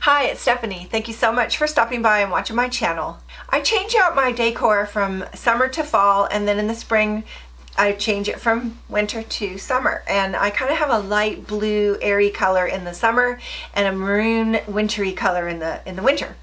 Hi, it's Stephanie. Thank you so much for stopping by and watching my channel. I change out my decor from summer to fall, and then in the spring I change it from winter to summer. And I kind of have a light blue airy color in the summer and a maroon wintry color in the winter.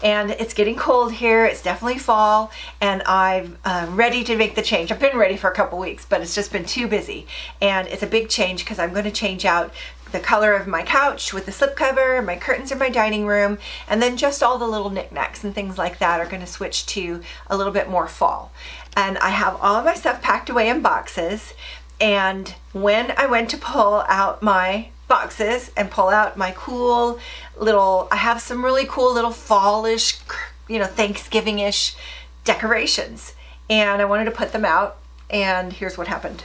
And it's getting cold here. It's definitely fall, and I'm ready to make the change. I've been ready for a couple weeks, but it's just been too busy. And it's a big change because I'm going to change out the color of my couch with the slipcover, my curtains in my dining room, and then just all the little knickknacks and things like that are going to switch to a little bit more fall. And I have all of my stuff packed away in boxes, and when I went to pull out my boxes and pull out my cool little, I have some really cool little fall-ish, Thanksgiving-ish decorations, and I wanted to put them out, and here's what happened.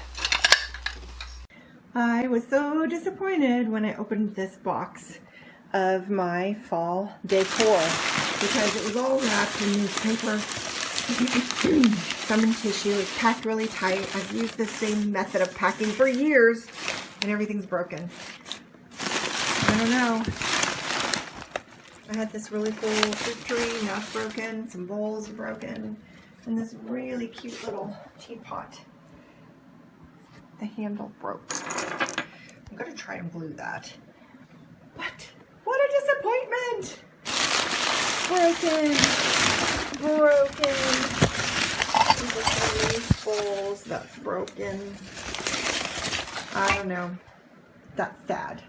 I was so disappointed when I opened this box of my fall decor because it was all wrapped in newspaper, some in tissue. It's packed really tight. I've used the same method of packing for years and everything's broken. I don't know. I had this really cool fruit tree, now it's broken. Some bowls are broken. And this really cute little teapot. The handle broke. I'm going to try and glue that. But what a disappointment! Broken. These are some of these bowls. That's broken. I don't know. That's sad.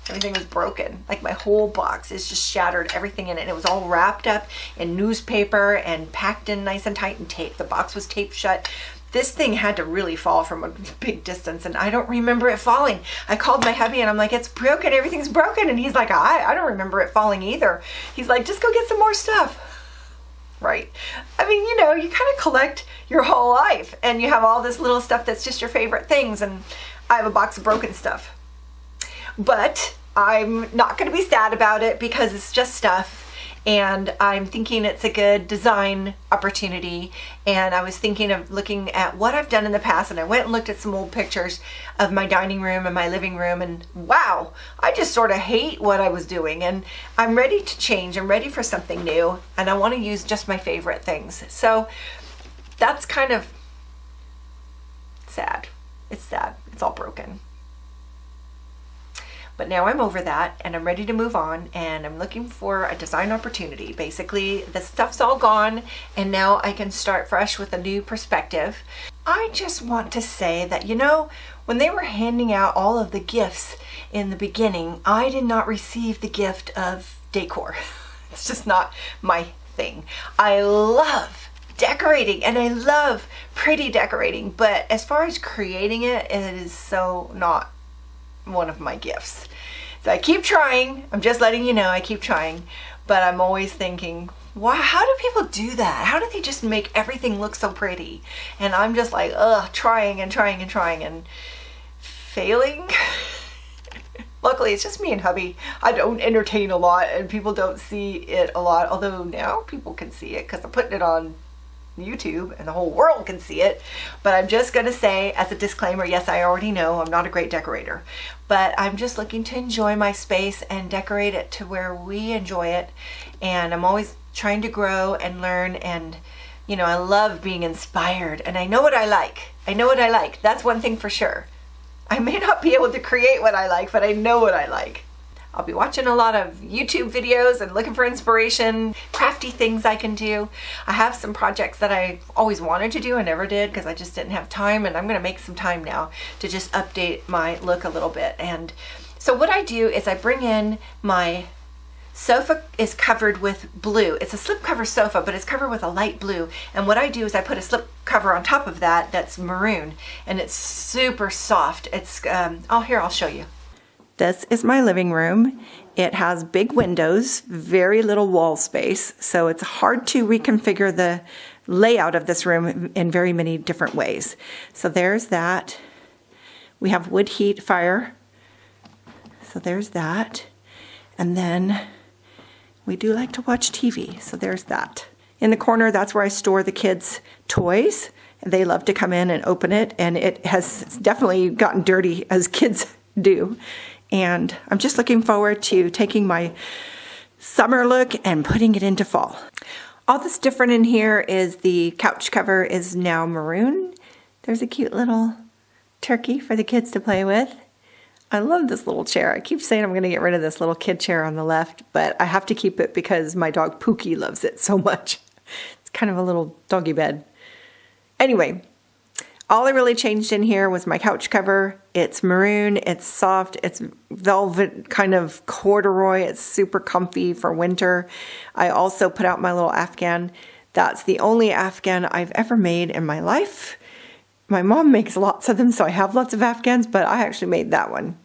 Everything was broken. Like my whole box is just shattered, everything in it. And it was all wrapped up in newspaper and packed in nice and tight and tape. The box was taped shut. This thing had to really fall from a big distance, and I don't remember it falling. I called my hubby and I'm like, it's broken, everything's broken. And he's like, I don't remember it falling either. He's like, just go get some more stuff. Right. I mean, you kind of collect your whole life and you have all this little stuff that's just your favorite things, and I have a box of broken stuff. But I'm not going to be sad about it because it's just stuff. And I'm thinking it's a good design opportunity. And I was thinking of looking at what I've done in the past, and I went and looked at some old pictures of my dining room and my living room, and wow, I just sort of hate what I was doing, and I'm ready to change. I'm ready for something new, and I want to use just my favorite things. So that's kind of sad. It's sad. It's all broken. But now I'm over that and I'm ready to move on, and I'm looking for a design opportunity. Basically, the stuff's all gone and now I can start fresh with a new perspective. I just want to say that, when they were handing out all of the gifts in the beginning, I did not receive the gift of decor. It's just not my thing. I love decorating and I love pretty decorating, but as far as creating it, it is so not one of my gifts. So I keep trying. I'm just letting you know I keep trying, but I'm always thinking, wow, how do people do that? How do they just make everything look so pretty? And I'm just like, trying and failing. Luckily, it's just me and hubby. I don't entertain a lot and people don't see it a lot, although now people can see it because I'm putting it on YouTube and the whole world can see it. But I'm just going to say as a disclaimer, yes, I already know I'm not a great decorator, but I'm just looking to enjoy my space and decorate it to where we enjoy it. And I'm always trying to grow and learn, and I love being inspired, and I know what I like. That's one thing for sure. I may not be able to create what I like, but I know what I like. I'll be watching a lot of YouTube videos and looking for inspiration, crafty things I can do. I have some projects that I always wanted to do and never did because I just didn't have time, and I'm going to make some time now to just update my look a little bit. And so what I do is I bring in my sofa is covered with blue. It's a slipcover sofa, but it's covered with a light blue. And what I do is I put a slipcover on top of that that's maroon, and it's super soft. It's, I'll show you. This is my living room. It has big windows, very little wall space, so it's hard to reconfigure the layout of this room in very many different ways. So there's that. We have wood heat fire. So there's that. And then we do like to watch TV, so there's that. In the corner, that's where I store the kids' toys. They love to come in and open it, and it has definitely gotten dirty as kids do. And I'm just looking forward to taking my summer look and putting it into fall. All that's different in here is the couch cover is now maroon. There's a cute little turkey for the kids to play with. I love this little chair. I keep saying I'm going to get rid of this little kid chair on the left, but I have to keep it because my dog Pookie loves it so much. It's kind of a little doggy bed. Anyway, all I really changed in here was my couch cover. It's maroon, it's soft, it's velvet kind of corduroy. It's super comfy for winter. I also put out my little Afghan. That's the only Afghan I've ever made in my life. My mom makes lots of them, so I have lots of Afghans, but I actually made that one.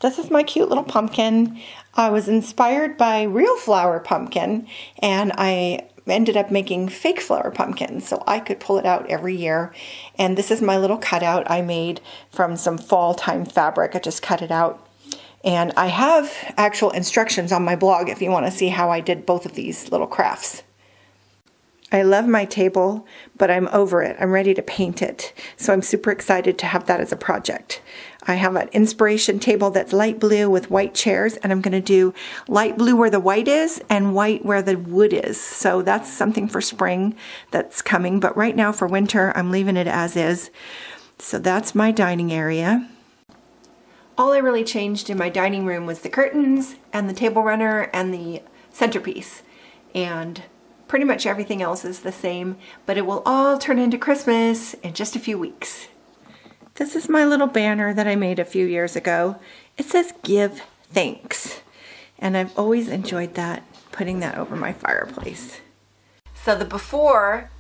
This is my cute little pumpkin. I was inspired by real flower pumpkin, and I ended up making fake flower pumpkins so I could pull it out every year. And this is my little cutout I made from some fall time fabric. I just cut it out. And I have actual instructions on my blog if you want to see how I did both of these little crafts. I love my table, but I'm over it. I'm ready to paint it. So I'm super excited to have that as a project. I have an inspiration table that's light blue with white chairs, and I'm going to do light blue where the white is and white where the wood is. So that's something for spring that's coming. But right now for winter, I'm leaving it as is. So that's my dining area. All I really changed in my dining room was the curtains and the table runner and the centerpiece. And pretty much everything else is the same, but it will all turn into Christmas in just a few weeks. This is my little banner that I made a few years ago. It says "Give Thanks," and I've always enjoyed that, putting that over my fireplace. So the before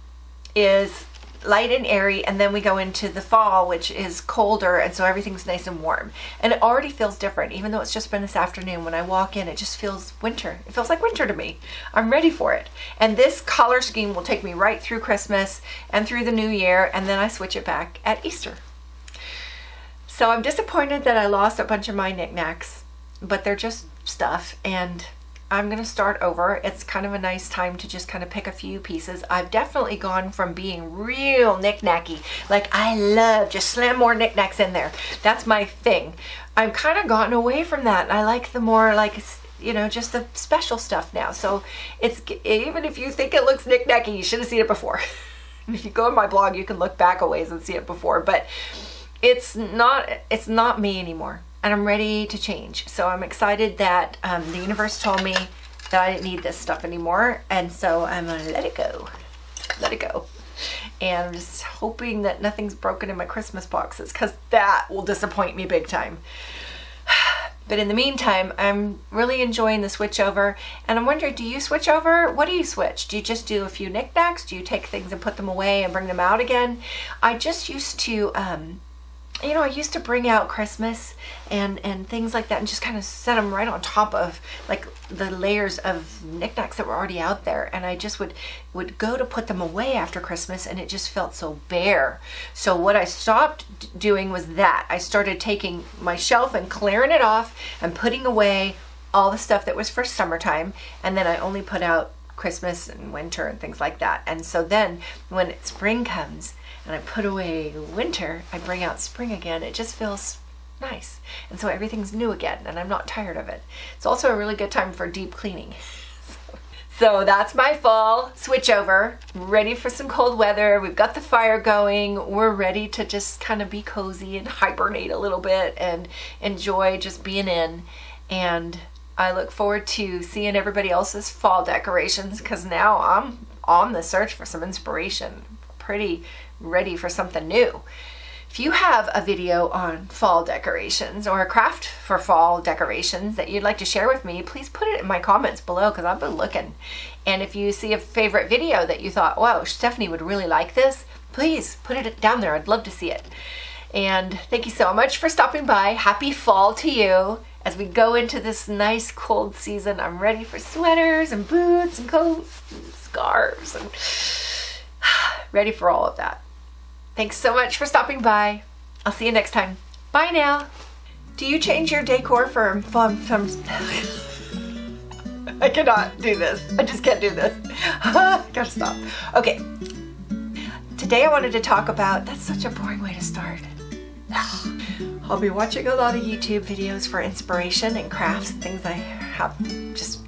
is light and airy, and then we go into the fall, which is colder, and so everything's nice and warm. And it already feels different, even though it's just been this afternoon. When I walk in, it just feels winter. It feels like winter to me. I'm ready for it. And this color scheme will take me right through Christmas and through the new year, and then I switch it back at Easter. So I'm disappointed that I lost a bunch of my knickknacks, but they're just stuff, and I'm going to start over. It's kind of a nice time to just kind of pick a few pieces. I've definitely gone from being real knick-knacky, like I love just slam more knickknacks in there. That's my thing. I've kind of gotten away from that. I like the more like, you know, just the special stuff now. So it's, even if you think it looks knick-knacky, you should have seen it before. If you go on my blog, you can look back a ways and see it before, but it's not me anymore. And I'm ready to change. So I'm excited that the universe told me that I didn't need this stuff anymore. And so I'm gonna let it go. Let it go. And I'm just hoping that nothing's broken in my Christmas boxes, because that will disappoint me big time. But in the meantime, I'm really enjoying the switch over. And I'm wondering, do you switch over? What do you switch? Do you just do a few knickknacks? Do you take things and put them away and bring them out again? I just used to, you know, I used to bring out Christmas and things like that and just kind of set them right on top of like the layers of knickknacks that were already out there. And I just would go to put them away after Christmas, and it just felt so bare. So what I stopped doing was that. I started taking my shelf and clearing it off and putting away all the stuff that was for summertime. And then I only put out Christmas and winter and things like that. And so then when spring comes, and I put away winter, I bring out spring again. It just feels nice. And so everything's new again, and I'm not tired of it. It's also a really good time for deep cleaning. So that's my fall switch over. Ready for some cold weather. We've got the fire going. We're ready to just kind of be cozy and hibernate a little bit and enjoy just being in. And I look forward to seeing everybody else's fall decorations, because now I'm on the search for some inspiration. Pretty ready for something new. If you have a video on fall decorations or a craft for fall decorations that you'd like to share with me, please put it in my comments below, because I've been looking. And if you see a favorite video that you thought, wow, Stephanie would really like this, please put it down there. I'd love to see it. And thank you so much for stopping by. Happy fall to you. As we go into this nice cold season, I'm ready for sweaters and boots and coats and scarves and ready for all of that. Thanks so much for stopping by. I'll see you next time. Bye now. Do you change your decor for I cannot do this. I just can't do this. Gotta stop. Okay. Today I wanted to talk about, that's such a boring way to start. I'll be watching a lot of YouTube videos for inspiration and crafts, things I have, just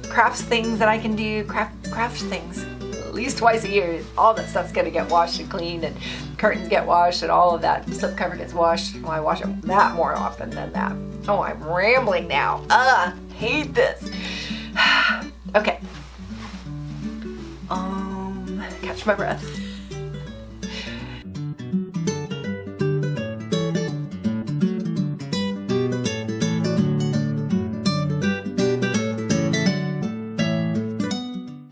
crafts things that I can do, craft things at least twice a year. All that stuff's gonna get washed and cleaned, and curtains get washed, and all of that slipcover gets washed. Well, I wash that more often than that. Oh, I'm rambling now. Hate this. Okay. Catch my breath.